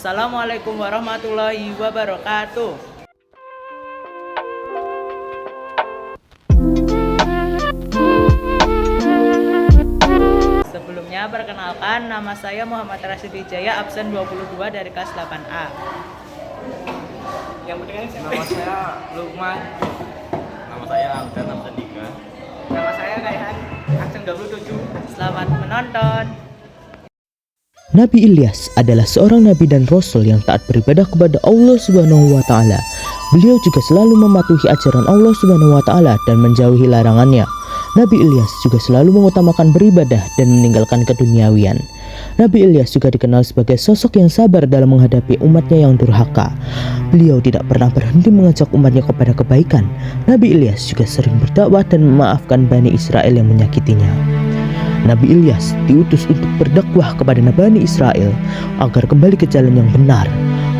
Wassalamualaikum warahmatullahi wabarakatuh. Sebelumnya perkenalkan, nama saya Muhammad Rashid Wijaya, absen 22 dari kelas 8A. Yang penting nama saya Lukman. Nama saya Aldan, absen 3. Nama saya Kaihan, absen 27. Selamat menonton. Nabi Ilyas adalah seorang nabi dan rasul yang taat beribadah kepada Allah Subhanahu wa taala. Beliau juga selalu mematuhi ajaran Allah Subhanahu wa taala dan menjauhi larangannya. Nabi Ilyas juga selalu mengutamakan beribadah dan meninggalkan keduniawian. Nabi Ilyas juga dikenal sebagai sosok yang sabar dalam menghadapi umatnya yang durhaka. Beliau tidak pernah berhenti mengajak umatnya kepada kebaikan. Nabi Ilyas juga sering berdakwah dan memaafkan Bani Israel yang menyakitinya. Nabi Ilyas diutus untuk berdakwah kepada Bani Israel agar kembali ke jalan yang benar.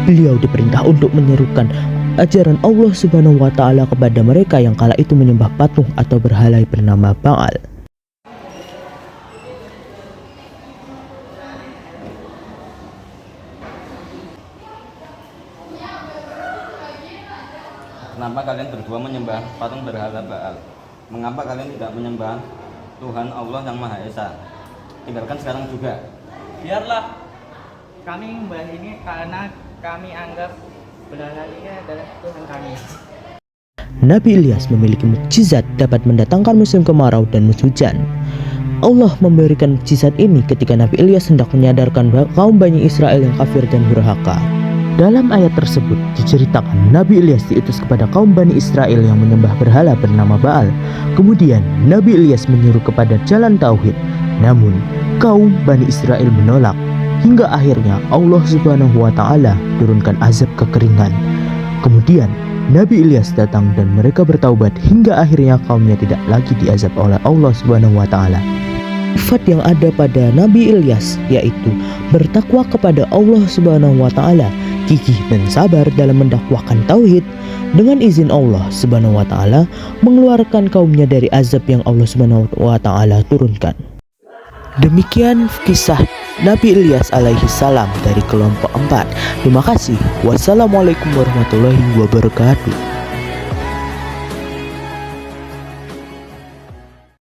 Beliau diperintah untuk menyerukan ajaran Allah Subhanahu wa taala kepada mereka yang kala itu menyembah patung atau berhala bernama Baal. Kenapa kalian berdua menyembah patung berhala Baal? Mengapa kalian tidak menyembah Tuhan Allah yang Maha Esa? Tinggalkan sekarang juga. Biarlah kami membahas ini karena kami anggap berhala ini adalah Tuhan kami. Nabi Ilyas memiliki mukjizat dapat mendatangkan musim kemarau dan musim hujan. Allah memberikan mukjizat ini ketika Nabi Ilyas hendak menyadarkan kaum Bani Israel yang kafir dan durhaka. Dalam ayat tersebut diceritakan Nabi Ilyas diutus kepada kaum Bani Israel yang menyembah berhala bernama Baal. Kemudian Nabi Ilyas menyuruh kepada jalan tauhid. Namun kaum Bani Israel menolak. Hingga akhirnya Allah Subhanahu wa taala turunkan azab kekeringan. Kemudian Nabi Ilyas datang dan mereka bertaubat hingga akhirnya kaumnya tidak lagi diazab oleh Allah Subhanahu wa taala. Sifat yang ada pada Nabi Ilyas yaitu bertakwa kepada Allah Subhanahu wa taala, gigih dan sabar dalam mendakwahkan tauhid. Dengan izin Allah Subhanahu wa taala mengeluarkan kaumnya dari azab yang Allah Subhanahu wa taala turunkan. Demikian kisah Nabi Ilyas alaihi salam dari kelompok 4. Terima kasih. Wassalamualaikum warahmatullahi wabarakatuh.